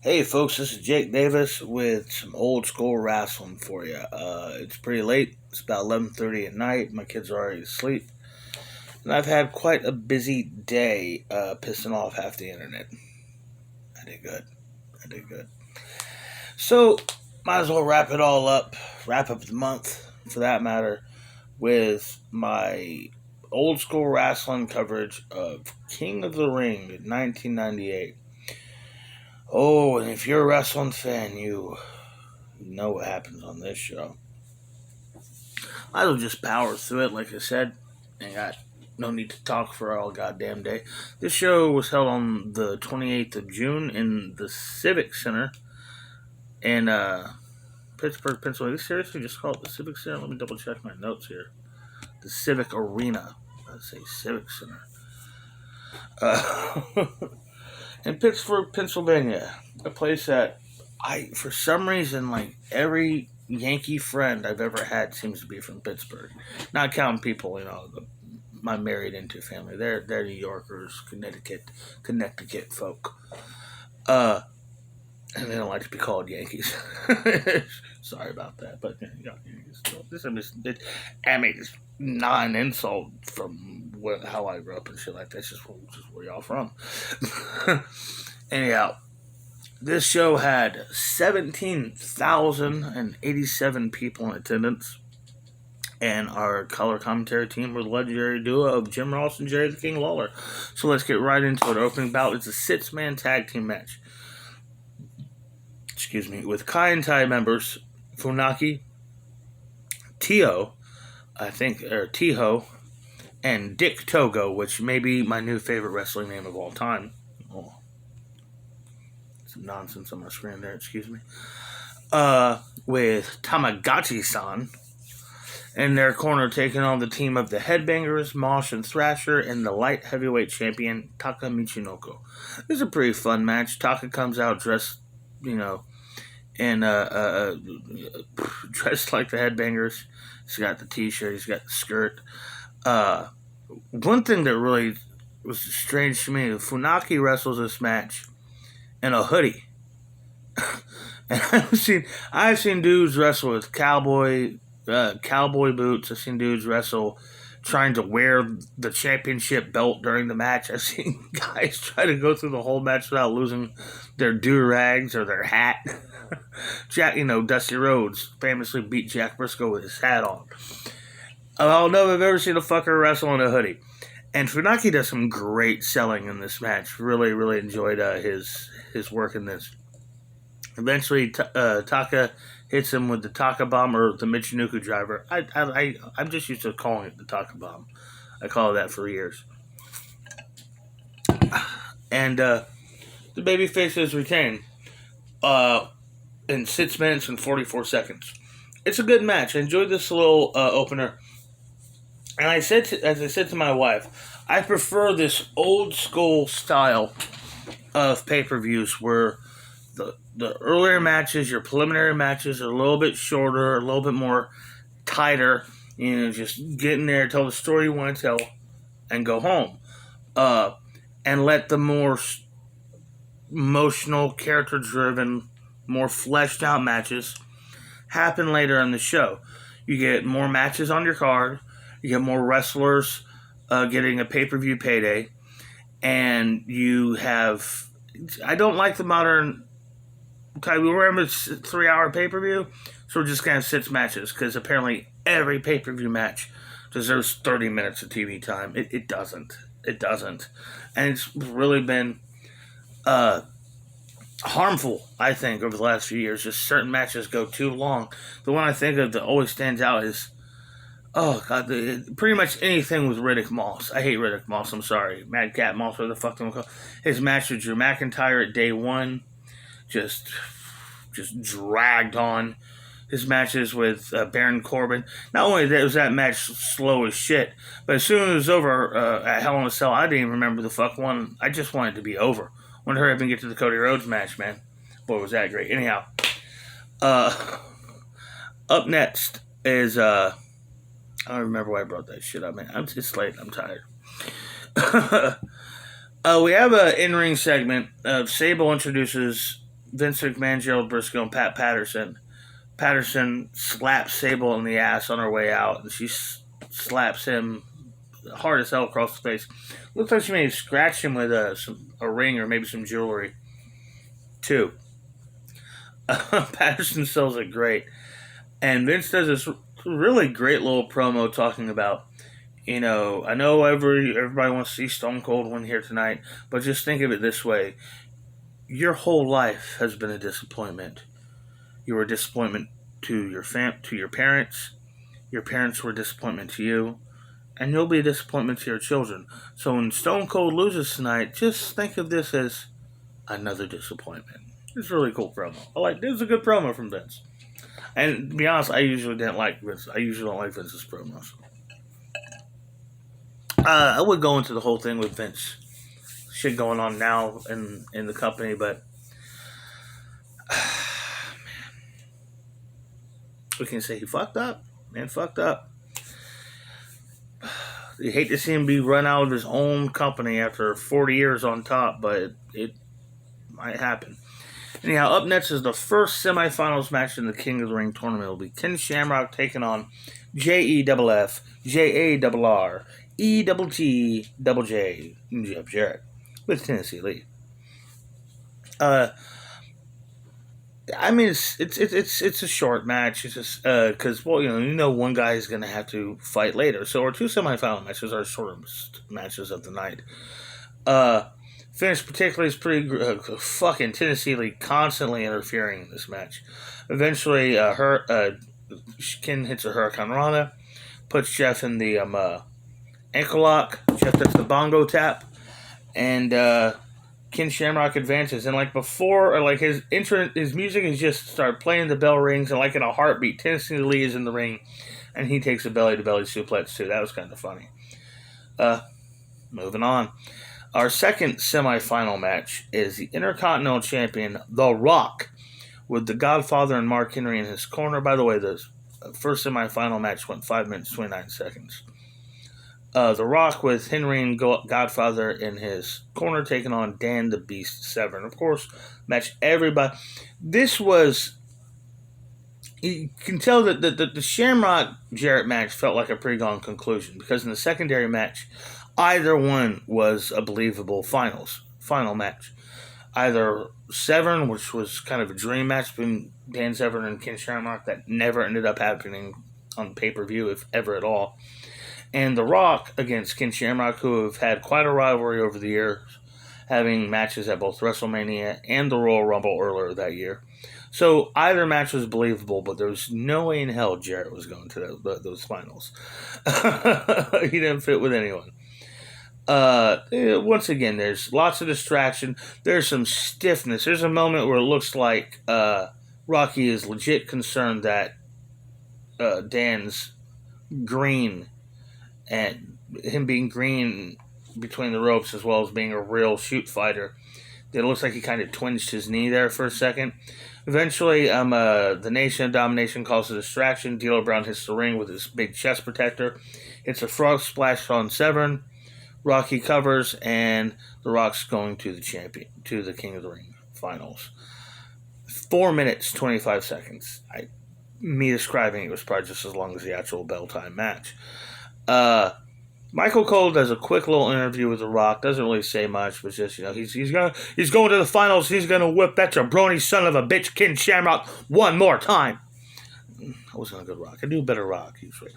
Hey folks, this is Jake Davis with some old school wrestling for you. It's pretty late. It's about 11:30 at night. My kids are already asleep, and I've had quite a busy day, pissing off half the internet. I did good. I did good. So, might as well wrap it all up. Wrap up the month, for that matter, with my old school wrestling coverage of King of the Ring in 1998. Oh, and if you're a wrestling fan, you know what happens on this show. I will just power through it, like I said. Ain't got no need to talk for all goddamn day. This show was held on the 28th of June in the Civic Center in Pittsburgh, Pennsylvania. They seriously just call it the Civic Center? Let me double check my notes here. The Civic Arena. Let's say Civic Center. Uh, in Pittsburgh, Pennsylvania. A place that for some reason, like every Yankee friend I've ever had seems to be from Pittsburgh. Not counting people, my married into family. They're New Yorkers, Connecticut folk. Uh, and they don't like to be called Yankees. Sorry about that, but I mean, it's not an insult from how I grew up and shit like that. It's just where y'all from. Anyhow, this show had 17,087 people in attendance, and our color commentary team were the legendary duo of Jim Ross and Jerry the King Lawler. So let's get right into it. Our opening bout is a 6-man tag team match. With Kai and Tai members Funaki, Tio, or Tiho, and Dick Togo, which may be my new favorite wrestling name of all time. Oh, some nonsense on my screen there, excuse me. With Tamagotchi-san in their corner, taking on the team of the Headbangers, Mosh and Thrasher, and the light heavyweight champion, Taka Michinoko. This is a pretty fun match. Taka comes out dressed, and dressed like the Headbangers. He's got the t-shirt, he's got the skirt. One thing that really was strange to me, Funaki wrestles this match in a hoodie. And I've seen dudes wrestle with cowboy boots. I've seen dudes wrestle trying to wear the championship belt during the match. I've seen guys try to go through the whole match without losing their do-rags or their hat. Dusty Rhodes famously beat Jack Briscoe with his hat on. I don't know if I've ever seen a fucker wrestle in a hoodie. And Funaki does some great selling in this match. Really, really enjoyed his work in this. Eventually, Taka hits him with the Taka Bomb or the Michinoku Driver. I'm just used to calling it the Taka Bomb. I call it that for years. And the babyfaces retain in 6 minutes and 44 seconds. It's a good match. I enjoyed this little opener. And as I said to my wife, I prefer this old school style of pay-per-views where the earlier matches, your preliminary matches, are a little bit shorter, a little bit more tighter. Just get in there, tell the story you want to tell, and go home. And let the more emotional, character-driven, more fleshed-out matches happen later in the show. You get more matches on your card. You get more wrestlers getting a pay-per-view payday. And you have... I don't like the modern... Okay, we remember it's a 3-hour pay-per-view, so we're just going to have 6 matches, because apparently every pay-per-view match deserves 30 minutes of TV time. It doesn't. It doesn't. And it's really been harmful, I think, over the last few years. Just certain matches go too long. The one I think of that always stands out is, oh, God, pretty much anything with Riddick Moss. I hate Riddick Moss, I'm sorry. Mad Cat Moss, whatever the fuck they want to call it. His match with Drew McIntyre at day 1 just dragged on. His matches with Baron Corbin. Not only was that match slow as shit, but as soon as it was over at Hell in a Cell, I didn't even remember the fuck one. I just wanted it to be over. I wanted to hurry up and get to the Cody Rhodes match, man. Boy, was that great. Anyhow, up next is I don't remember why I brought that shit up, man. It's late. I'm tired. We have an in-ring segment of Sable introduces Vince McMahon, Gerald Briscoe, and Pat Patterson. Patterson slaps Sable in the ass on her way out, and she slaps him hard as hell across the face. Looks like she may have scratched him with a ring or maybe some jewelry, too. Patterson sells it great. And Vince does this really great little promo talking about, I know everybody wants to see Stone Cold win here tonight, but just think of it this way. Your whole life has been a disappointment. You were a disappointment to your parents. Your parents were a disappointment to you. And you'll be a disappointment to your children. So when Stone Cold loses tonight, just think of this as another disappointment. It's a really cool promo. This is a good promo from Vince. And to be honest, I usually didn't like Vince. I usually don't like Vince's promos. I would go into the whole thing with Vince. Shit going on now in the company, but man, we can say he fucked up. Man fucked up. You hate to see him be run out of his own company after 40 years on top, but it might happen. Anyhow, up next is the first semifinals match in the King of the Ring tournament. It'll be Ken Shamrock taking on JEFF, JARR, ETT, Jeff Jarrett with Tennessee Lee. It's a short match. It's just because one guy is going to have to fight later. So our two semifinal matches are shortest matches of the night. Finish particularly is pretty fucking Tennessee Lee constantly interfering in this match. Eventually, Ken hits a Hurricane Rana, puts Jeff in the ankle lock. Jeff does the bongo tap, and Ken Shamrock advances. And before, his music is just start playing, the bell rings, and in a heartbeat, Tennessee Lee is in the ring, and he takes a belly-to-belly suplex too. That was kind of funny. Moving on. Our second semifinal match is the Intercontinental Champion, The Rock, with the Godfather and Mark Henry in his corner. By the way, the first semifinal match went 5 minutes, 29 seconds. The Rock with Henry and Godfather in his corner, taking on Dan the Beast Severn. Of course, match everybody. This was... You can tell that the Shamrock Jarrett match felt like a pre-gone conclusion, because in the secondary match, either one was a believable final match. Either Severn, which was kind of a dream match between Dan Severn and Ken Shamrock that never ended up happening on pay-per-view, if ever at all. And The Rock against Ken Shamrock, who have had quite a rivalry over the years, having matches at both WrestleMania and the Royal Rumble earlier that year. So either match was believable, but there was no way in hell Jarrett was going to those finals. He didn't fit with anyone. Once again, there's lots of distraction. There's some stiffness. There's a moment where it looks like Rocky is legit concerned that Dan's green, and him being green between the ropes as well as being a real shoot fighter. It looks like he kind of twinged his knee there for a second. Eventually, the Nation of Domination calls a distraction. D'Lo Brown hits the ring with his big chest protector. Hits a frog splash on Severn. Rocky covers, and The Rock's going to the King of the Ring finals. 4 minutes, 25 seconds. Me describing it was probably just as long as the actual bell time match. Michael Cole does a quick little interview with The Rock. Doesn't really say much, but just, he's going to the finals. He's going to whip that jabroni son of a bitch Ken Shamrock one more time. I wasn't a good Rock. I do better Rock usually.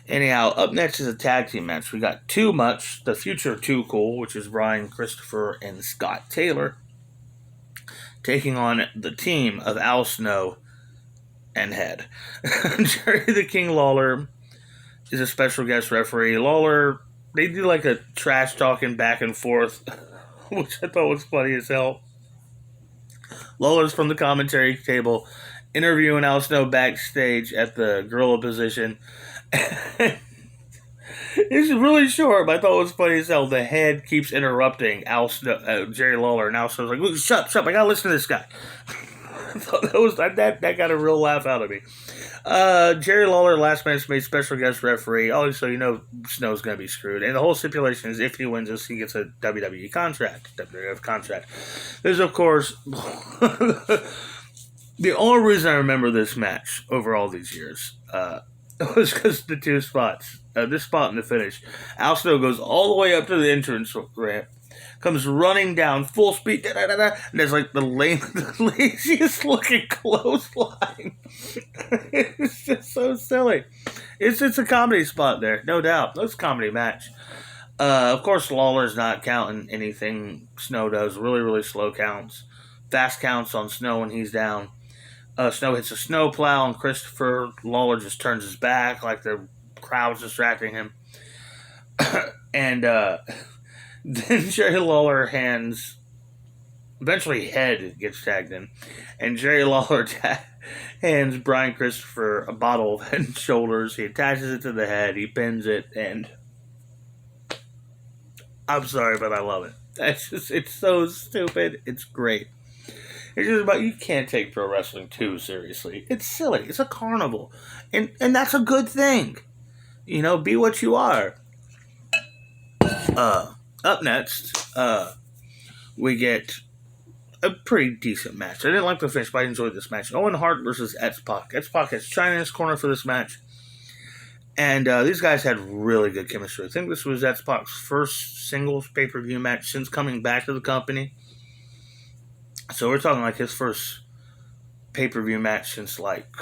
Anyhow, up next is a tag team match. We got Too Much, the future Too Cool, which is Brian Christopher and Scott Taylor, taking on the team of Al Snow and Head. Jerry the King Lawler is a special guest referee. Lawler, they do a trash talking back and forth, which I thought was funny as hell. Lawler's from the commentary table, interviewing Al Snow backstage at the gorilla position. It's really short, but I thought it was funny as hell. The Head keeps interrupting Jerry Lawler, and Al Snow's like, "Shut, I gotta listen to this guy." I thought that got a real laugh out of me. Jerry Lawler, last match, made special guest referee. Oh, so you know Snow's going to be screwed. And the whole stipulation is if he wins this, he gets a WWE contract, WWF contract. There's, of course, the only reason I remember this match over all these years was because the two spots. This spot in the finish. Al Snow goes all the way up to the entrance ramp, comes running down full speed, and there's like the laziest looking clothesline. It's just so silly. It's a comedy spot there, no doubt. That's a comedy match. Of course, Lawler's not counting anything Snow does. Really, really slow counts. Fast counts on Snow when he's down. Snow hits a snow plow, and Christopher Lawler just turns his back like the crowd's distracting him. And then Jerry Lawler eventually Head gets tagged in, and Jerry Lawler hands Brian Christopher a bottle of Head and Shoulders. He attaches it to the head, he pins it, and I'm sorry, but I love it. It's so stupid. It's great. It's just about, you can't take pro wrestling too seriously. It's silly. It's a carnival. And that's a good thing. You know, be what you are. Up next, we get a pretty decent match. I didn't like the finish, but I enjoyed this match. Owen Hart versus X-Pac. X-Pac has China in his corner for this match. And these guys had really good chemistry. I think this was X-Pac's first singles pay-per-view match since coming back to the company. So we're talking like his first pay-per-view match since like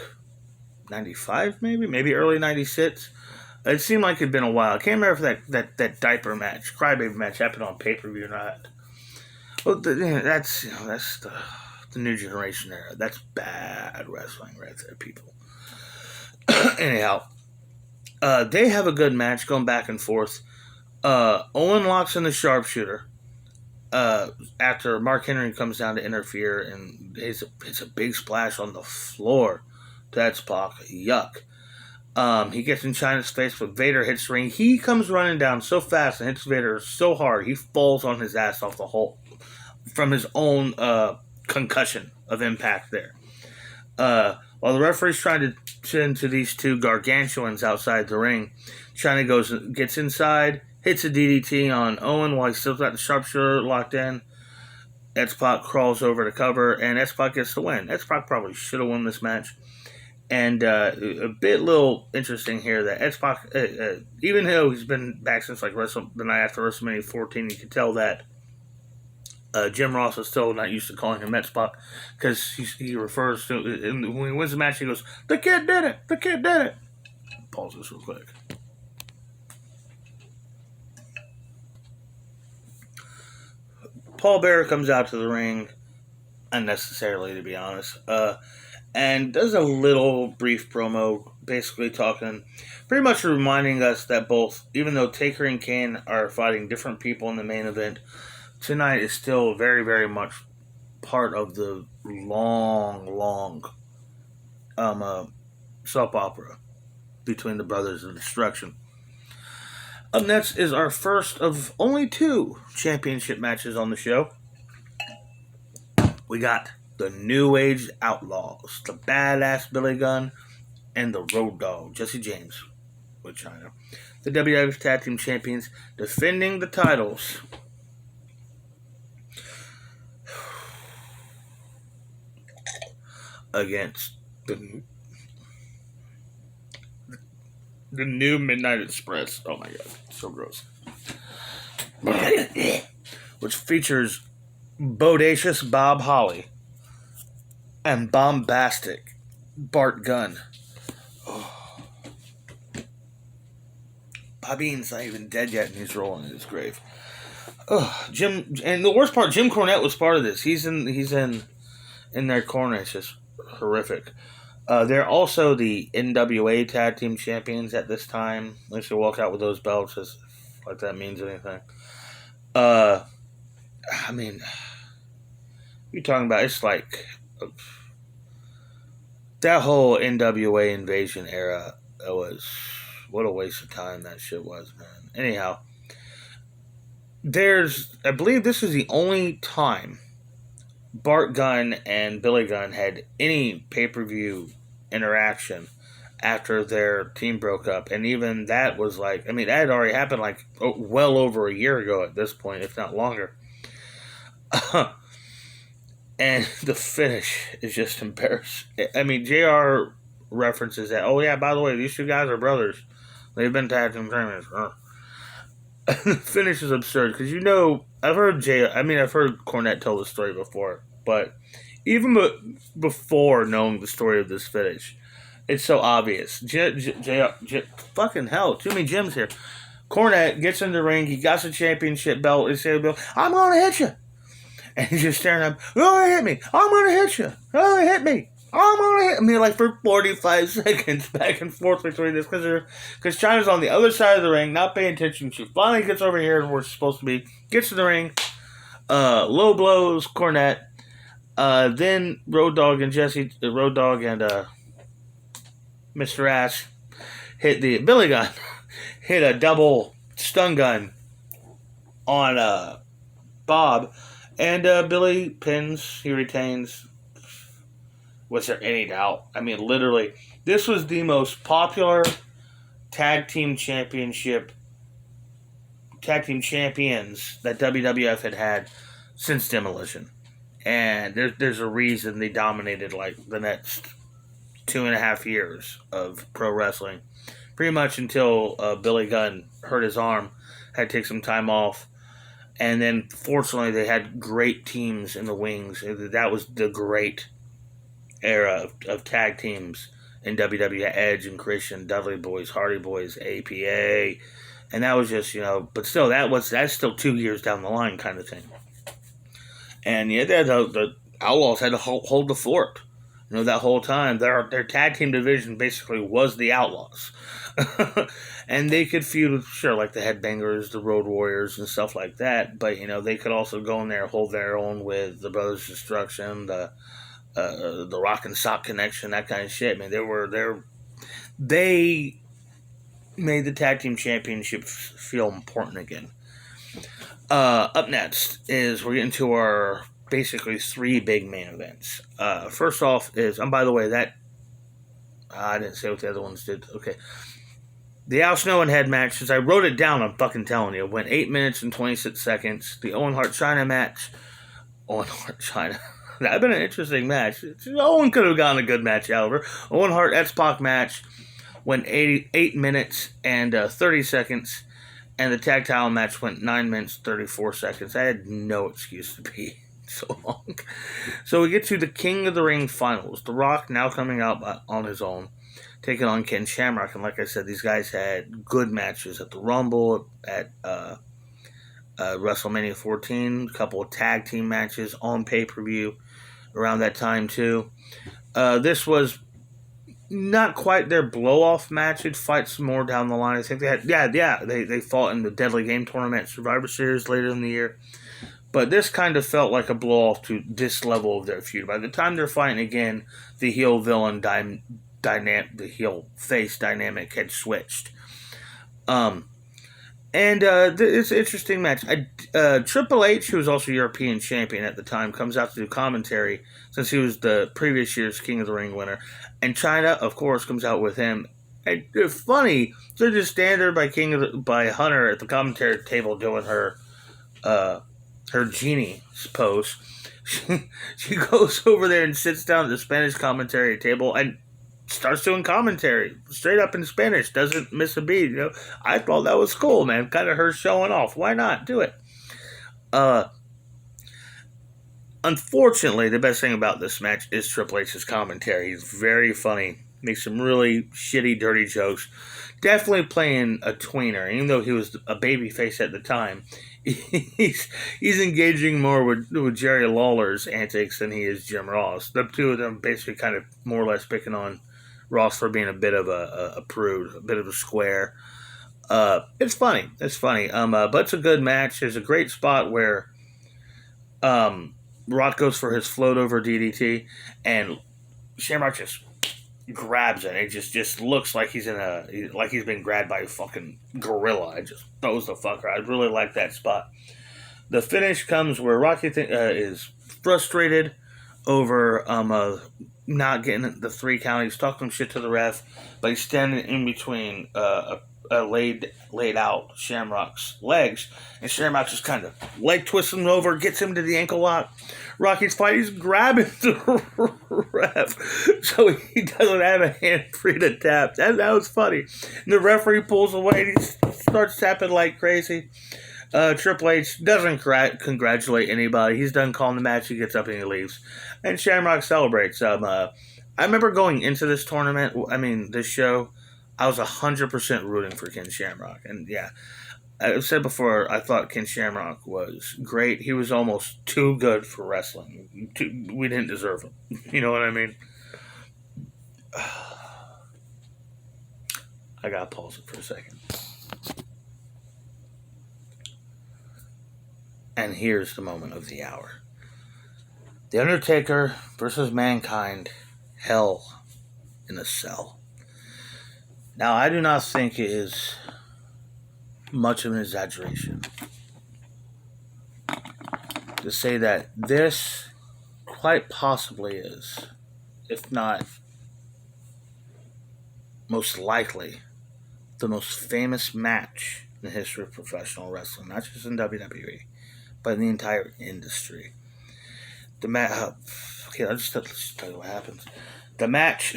95 maybe early 96. It seemed like it'd been a while. I can't remember if that diaper match, crybaby match happened on pay-per-view or not. Well, that's the new generation era. That's bad wrestling right there, people. Anyhow, they have a good match going back and forth. Owen locks in the sharpshooter. After Mark Henry comes down to interfere, and it's a big splash on the floor to X-Pac. Yuck. He gets in China's face, but Vader hits the ring. He comes running down so fast and hits Vader so hard, he falls on his ass off the hole from his own concussion of impact there. While the referee's trying to tend to these two gargantuans outside the ring, China gets inside, hits a DDT on Owen while he's still got the sharpshooter locked in. X-Pac crawls over to cover, and X-Pac gets the win. X-Pac probably should have won this match. And a little interesting here that X-Pac, even though he's been back since like the night after WrestleMania 14, you can tell that Jim Ross is still not used to calling him X-Pac, because he refers to, and when he wins the match, he goes, "The kid did it! The kid did it!" Pause this real quick. Paul Bearer comes out to the ring, unnecessarily to be honest, and does a little brief promo, basically pretty much reminding us that both, even though Taker and Kane are fighting different people in the main event, tonight is still very, very much part of the long soap opera between the Brothers of Destruction. Up next is our first of only 2 championship matches on the show. We got the New Age Outlaws, the Badass Billy Gunn, and the Road Dogg, Jesse James, with China. The WWF Tag Team Champions, defending the titles against the new Midnight Express. Oh my god, so gross. Which features bodacious Bob Holly and bombastic Bart Gunn. Oh. Bobby Eaton's not even dead yet, and he's rolling in his grave. Oh, and the worst part, Jim Cornette was part of this. He's in their corner. It's just horrific. They're also the NWA Tag Team Champions at this time. They should walk out with those belts, as like that means anything. I mean, you're talking about, it's like that whole NWA Invasion era. What a waste of time that shit was, man. Anyhow, I believe this is the only time Bart Gunn and Billy Gunn had any pay-per-view interaction after their team broke up, and even that was like, I mean, that had already happened like well over a year ago at this point, if not longer. And the finish is just embarrassing. I mean, JR references that. Oh yeah, by the way, these two guys are brothers. They've been tag team champions. The finish is absurd because I've heard I've heard Cornette tell the story before, but even before knowing the story of this finish, it's so obvious. Fucking hell, too many Jims here. Cornette gets in the ring. He got the championship belt. He said, "I'm gonna hit you," and he's just staring at him. "You're gonna hit me. I'm gonna hit you. You're gonna hit me. I'm gonna hit me," like for 45 seconds back and forth between this because China's on the other side of the ring, not paying attention. She finally gets over here where she's supposed to be. Gets in the ring. Low blows Cornette. Then Road Dogg and Mr. Ash hit the Billy Gunn, hit a double stun gun on Bob, and Billy pins. He retains. Was there any doubt? I mean, literally, this was the most popular tag team champions that WWF had since Demolition. And there's a reason they dominated like the next 2.5 years of pro wrestling. Pretty much until Billy Gunn hurt his arm, had to take some time off. And then, fortunately, they had great teams in the wings. That was the great era of tag teams in WWE. Edge and Christian, Dudley Boys, Hardy Boys, APA. And that was just, but still, that's still 2 years down the line kind of thing. And yeah, the Outlaws had to hold the fort. That whole time, their tag team division basically was the Outlaws. And they could feud with, sure, like the Headbangers, the Road Warriors, and stuff like that. But, they could also go in there and hold their own with the Brothers Destruction, the Rock and Sock Connection, that kind of shit. I mean, they made the tag team championship feel important again. Up next is we're getting to our basically 3 big main events. First off is, and by the way, that I didn't say what the other ones did. Okay. The Al Snow and Head match, since I wrote it down, I'm fucking telling you, it went 8 minutes and 26 seconds. The Owen Hart China match. Owen Hart China. That would have been an interesting match. Owen could have gotten a good match, however. Owen Hart X-Pac match went 8 minutes and 30 seconds. And the tag title match went 9 minutes, 34 seconds. I had no excuse to be so long. So we get to the King of the Ring finals. The Rock now coming out on his own, taking on Ken Shamrock. And like I said, these guys had good matches at the Rumble, at WrestleMania 14, a couple of tag team matches on pay-per-view around that time too. This was not quite their blow-off match. It'd fight some more down the line. I think they had, they fought in the Deadly Game Tournament Survivor Series later in the year. But this kind of felt like a blow-off to this level of their feud. By the time they're fighting again, the heel-villain the heel-face dynamic had switched. It's an interesting match. Triple H, who was also European champion at the time, comes out to do commentary since he was the previous year's King of the Ring winner. And Chyna, of course, comes out with him. And it's funny, they're just standing there by Hunter at the commentary table doing her genie pose. She goes over there and sits down at the Spanish commentary table and starts doing commentary straight up in Spanish. Doesn't miss a beat. I thought that was cool, man. Kind of her showing off. Why not do it? Unfortunately, the best thing about this match is Triple H's commentary. He's very funny. Makes some really shitty, dirty jokes. Definitely playing a tweener, even though he was a babyface at the time. He's engaging more with Jerry Lawler's antics than he is Jim Ross. The two of them basically kind of more or less picking on Ross for being a bit of a prude, a bit of a square. It's funny. But it's a good match. There's a great spot where Rock goes for his float over DDT, and Shamrock just grabs it. It just looks like he's been grabbed by a fucking gorilla. It just throws the fucker. I really like that spot. The finish comes where Rocky is frustrated. over not getting the 3 count. He's talking shit to the ref, but he's standing in between a laid out Shamrock's legs, and Shamrock just kind of leg twists him over, gets him to the ankle lock. Rocky's fight, he's grabbing the ref so he doesn't have a hand free to tap. That was funny. And the referee pulls away and he starts tapping like crazy. Triple H doesn't congratulate anybody. He's done calling the match. He gets up and he leaves. And Shamrock celebrates. I remember going into this tournament, this show, I was 100% rooting for Ken Shamrock. And yeah, I've said before, I thought Ken Shamrock was great. He was almost too good for wrestling. We didn't deserve him. You know what I mean? I gotta pause it for a second. And here's the moment of the hour. The Undertaker versus Mankind, Hell in a Cell. Now, I do not think it is much of an exaggeration to say that this quite possibly is, if not most likely, the most famous match in the history of professional wrestling, not just in WWE, but in the entire industry. The match. Okay, let's tell you what happens. The match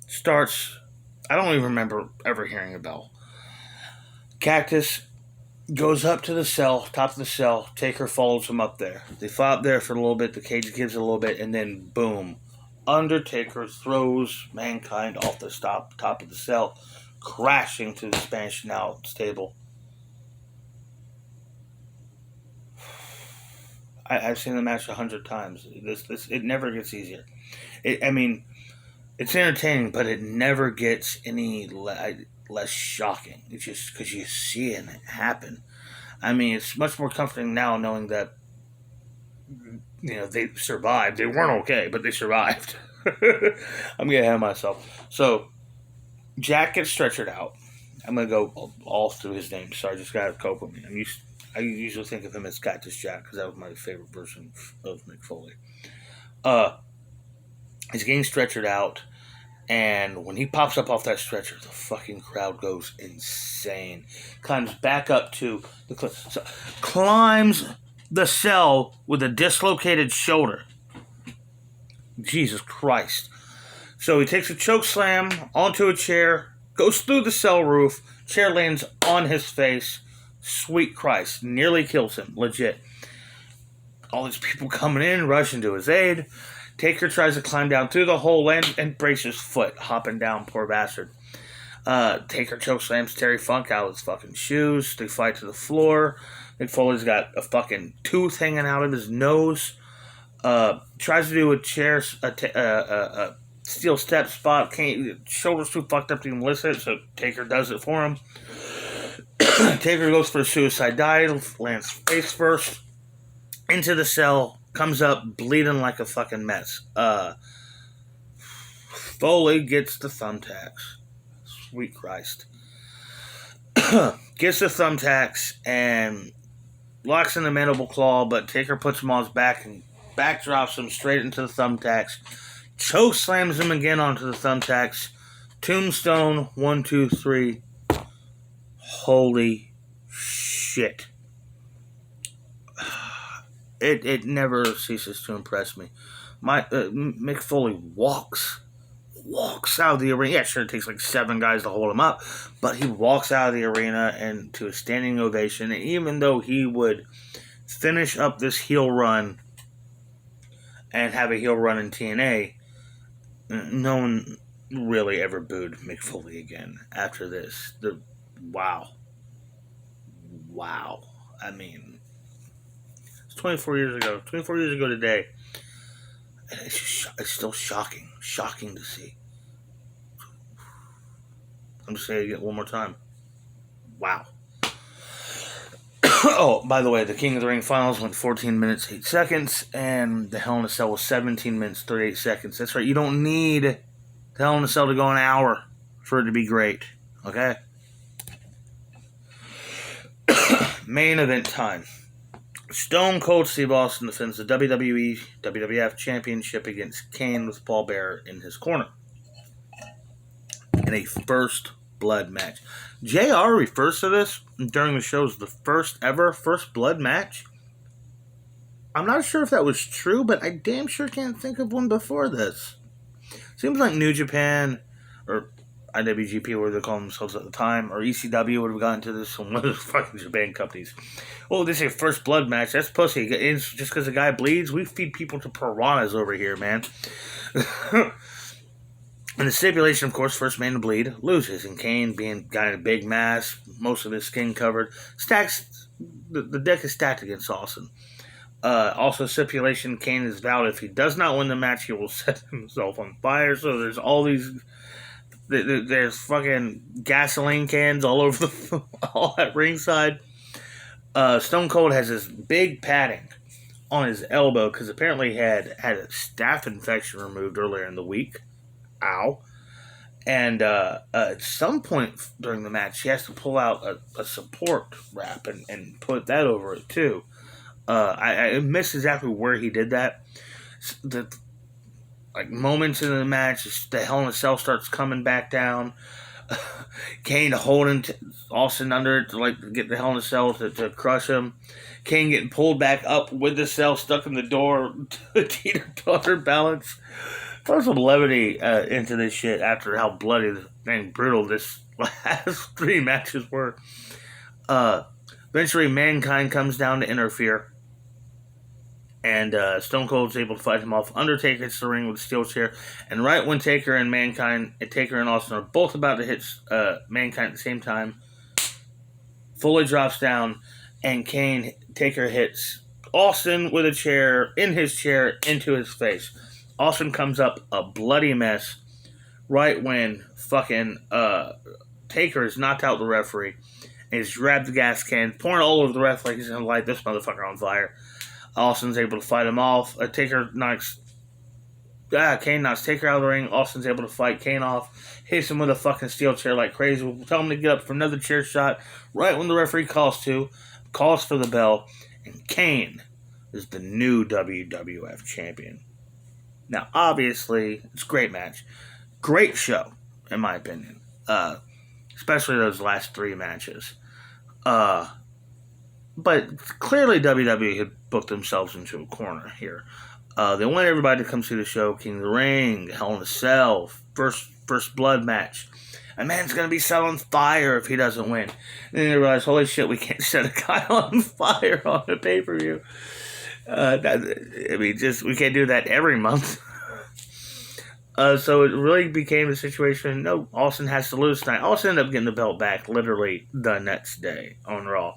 starts. I don't even remember ever hearing a bell. Cactus goes up to the cell, top of the cell. Taker follows him up there. They fight up there for a little bit. The cage gives a little bit, and then boom, Undertaker throws Mankind off the top of the cell, crashing to the Spanish announce table. I've seen the match 100 times. It never gets easier. It's entertaining, but it never gets any less shocking. It's just because you see it happen. It's much more comforting now knowing that they survived. They weren't okay, but they survived. I'm getting ahead of myself. So Jack gets stretchered out. I'm gonna go all through his name. So I just gotta cope with me. I usually think of him as Cactus Jack because that was my favorite version of Mick Foley. He's getting stretchered out, and when he pops up off that stretcher, the fucking crowd goes insane. Climbs back up to the climbs the cell with a dislocated shoulder. Jesus Christ. So he takes a choke slam onto a chair, goes through the cell roof, chair lands on his face. Sweet Christ, nearly kills him, legit. All these people coming in, rushing to his aid. Taker tries to climb down through the hole and breaks his foot, hopping down, poor bastard. Taker chokeslams Terry Funk out of his fucking shoes. They fight to the floor. Mick Foley's got a fucking tooth hanging out of his nose. Tries to do a steel step spot. Shoulder's too fucked up to even listen, so Taker does it for him. Taker goes for a suicide dive, lands face first into the cell, comes up bleeding like a fucking mess. Foley gets the thumbtacks. Sweet Christ. Gets the thumbtacks and locks in the mandible claw, but Taker puts him on his back and backdrops him straight into the thumbtacks. Choke slams him again onto the thumbtacks. Tombstone, 1, 2, 3. Holy shit. It never ceases to impress me. Mick Foley walks out of the arena. Yeah, sure, it takes like 7 guys to hold him up, but he walks out of the arena and to a standing ovation. And even though he would finish up this heel run and have a heel run in TNA, no one really ever booed Mick Foley again after this. Wow. It's 24 years ago. 24 years ago today. And it's still shocking to see. I'm just saying it one more time. Wow. Oh, by the way, the King of the Ring finals went 14 minutes, 8 seconds, and the Hell in a Cell was 17 minutes, 38 seconds. That's right, you don't need the Hell in a Cell to go an hour for it to be great. Okay? Main event time. Stone Cold Steve Austin defends the WWE WWF Championship against Kane with Paul Bearer in his corner in a first blood match. JR refers to this during the show as the first ever first blood match. I'm not sure if that was true, but I damn sure can't think of one before this. Seems like New Japan, or IWGP, where they call themselves at the time, or ECW would have gotten to this from one of those fucking Japan companies. Oh, this is a first blood match. That's pussy. Just because a guy bleeds, we feed people to piranhas over here, man. And the stipulation, of course, first man to bleed loses. And Kane, being guy in a big mass, most of his skin covered, stacks. The deck is stacked against Austin. Also, stipulation, Kane is vowed if he does not win the match, he will set himself on fire. So there's all these. There's fucking gasoline cans all over all at ringside. Stone Cold has this big padding on his elbow because apparently he had a staph infection removed earlier in the week. Ow. And at some point during the match, he has to pull out a support wrap and put that over it too. I missed exactly where he did that. Moments into the match, the Hell in a Cell starts coming back down. Kane holding Austin under it to get the Hell in a Cell to crush him. Kane getting pulled back up with the cell stuck in the door to teeter-totter balance. Throw some levity into this shit after how bloody and brutal this last 3 matches were. Eventually, Mankind comes down to interfere. And Stone Cold's able to fight him off. Undertaker hits the ring with a steel chair. And right when Taker and Austin are both about to hit Mankind at the same time, Foley drops down, and Taker hits Austin with a chair, in his chair, into his face. Austin comes up a bloody mess right when fucking Taker has knocked out the referee. And he's grabbed the gas can, pouring all over the ref like he's going to light this motherfucker on fire. Austin's able to fight him off. Kane knocks Taker out of the ring. Austin's able to fight Kane off. Hits him with a fucking steel chair like crazy. We'll tell him to get up for another chair shot. Right when the referee calls for the bell. And Kane is the new WWF champion. Now, obviously, it's a great match. Great show, in my opinion. Especially those last 3 matches. But clearly WWE had booked themselves into a corner here. They want everybody to come see the show. King of the Ring, Hell in a Cell, first blood match. A man's going to be set on fire if he doesn't win. And then they realize, holy shit, we can't set a guy on fire on a pay-per-view. We can't do that every month. So it really became a situation, no, Austin has to lose tonight. Austin ended up getting the belt back literally the next day on Raw.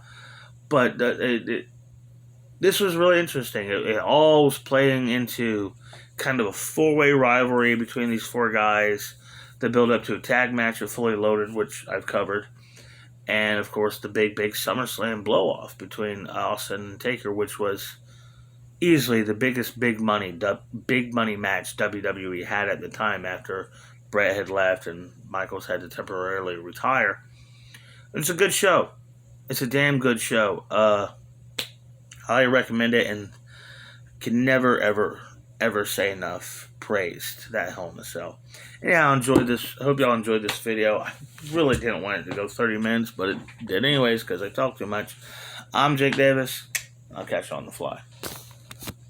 But this was really interesting. It all was playing into kind of a 4-way rivalry between these 4 guys that build up to a tag match of Fully Loaded, which I've covered. And, of course, the big SummerSlam blow-off between Austin and Taker, which was easily the biggest big money match WWE had at the time after Brett had left and Michaels had to temporarily retire. It's a good show. It's a damn good show. Highly recommend it, and can never, ever say enough praise to that Hell in a Cell. Anyhow, I hope y'all enjoyed this video. I really didn't want it to go 30 minutes, but it did anyways because I talk too much. I'm Jake Davis. I'll catch you on the fly.